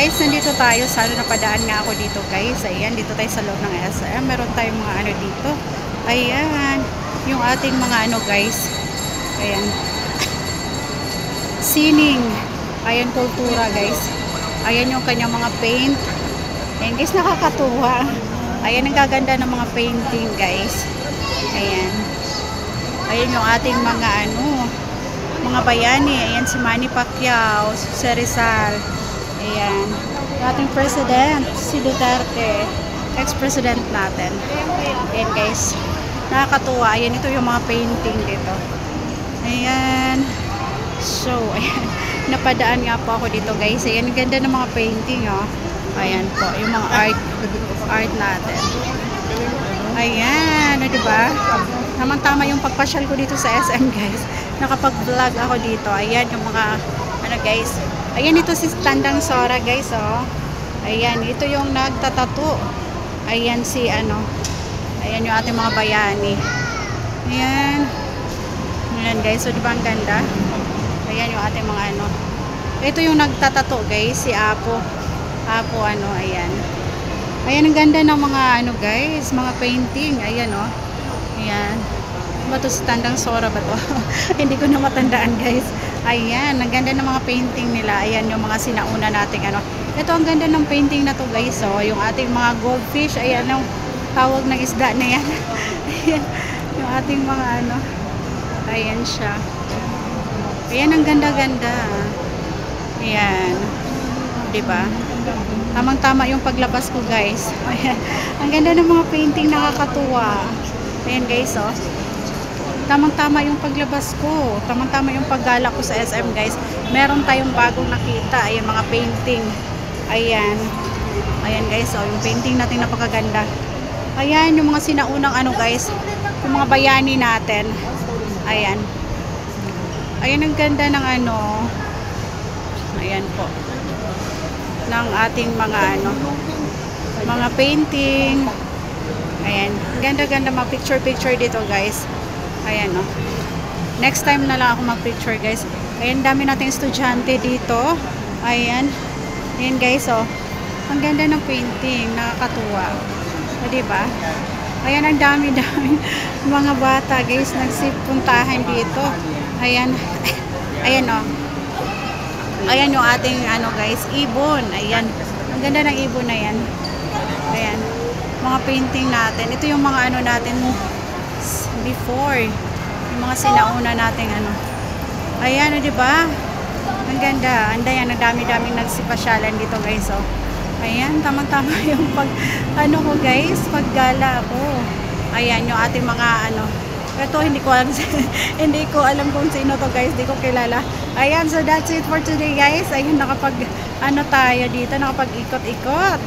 guys, nandito tayo. Sana napadaan nga ako dito guys. Ayan, dito tayo sa loob ng SM. Meron tayong mga ano dito. Ayan, yung ating mga ano guys. Ayan. Sining. Ayan, kultura guys. Ayan yung kanyang mga paint. Ayan guys, nakakatuwa. Ayan ang gaganda ng mga painting guys. Ayan. Ayan yung ating mga ano, mga bayani. Ayan si Manny Pacquiao, si Rizal. Ayan. Yung ating president, si Duterte. Ex-president natin. Ayan guys. Nakakatuwa. Ayan, ito yung mga painting dito. Ayan. So, ayan. Napadaan nga po ako dito guys. Ayan, ang ganda ng mga painting oh. Ayan po, yung mga art natin. Ayan, diba? Tamang-tama yung pagpasyal ko dito sa SM guys. Nakapag-vlog ako dito. Ayan yung mga ano guys. Ayan, ito si Tandang Sora guys oh. Ayan, ito yung nagtatato. Ayan si ano. Ayan yung ating mga bayani. Ayan. Ayan guys, so diba ang ganda? Ayan yung ating mga ano. Ito yung nagtatato guys, si Apo. Apo ano, ayan. Ayan ang ganda ng mga ano guys, mga painting. Ayan oh. Ayan. Ba to si Tandang Sora ba to? Hindi ko na matandaan guys. Ayan, ang ganda ng mga painting nila. Ayan yung mga sinauna nating ano. Ito ang ganda ng painting na to guys oh. Yung ating mga goldfish. Ayan yung tawag ng isda na yan. Ayan, yung ating mga ano. Ayan siya. Ayan ang ganda-ganda. Ayan. Diba? Tamang-tama yung paglabas ko guys. Ayan. Ang ganda ng mga painting, nakakatuwa. Ayan guys oh. Tamang-tama yung paglabas ko. Tamang-tama yung paggala ko sa SM guys. Meron tayong bagong nakita. Ayan mga painting. Ayan. Ayan guys oh. Yung painting natin napakaganda. Ayan yung mga sinaunang ano guys. Yung mga bayani natin. Ayan. Ayan ang ganda ng ano. Ayan po. Ng ating mga ano. Mga painting. Ayan. Ganda-ganda mga picture-picture dito guys. Ayan o. Next time na lang ako mag-picture guys. Ayan, dami nating estudyante dito. Ayan. Ayan guys o. Ang ganda ng painting. Nakakatuwa. O diba? Ayan, ang dami-dami mga bata guys. Nagsipuntahan dito. Ayan. Ayan o. Ayan yung ating ano guys, ibon. Ayan. Ang ganda ng ibon na yan. Ayan. Mga painting natin. Ito yung mga ano natin before. Yung mga sinauna nating ano. Ayan, di ba? Ang ganda. Anda yan, ang dami-daming nagsipasyalan dito guys. Oh. Ayan, tamang-tama yung pag ano ko guys, paggala ko. Ayan yung ating mga ano. Ito hindi ko alam hindi ko alam kung sino to guys, hindi ko kilala. Ayan, so that's it for today guys. Ayun, nakapag ano tayo dito, nakapag-ikot-ikot.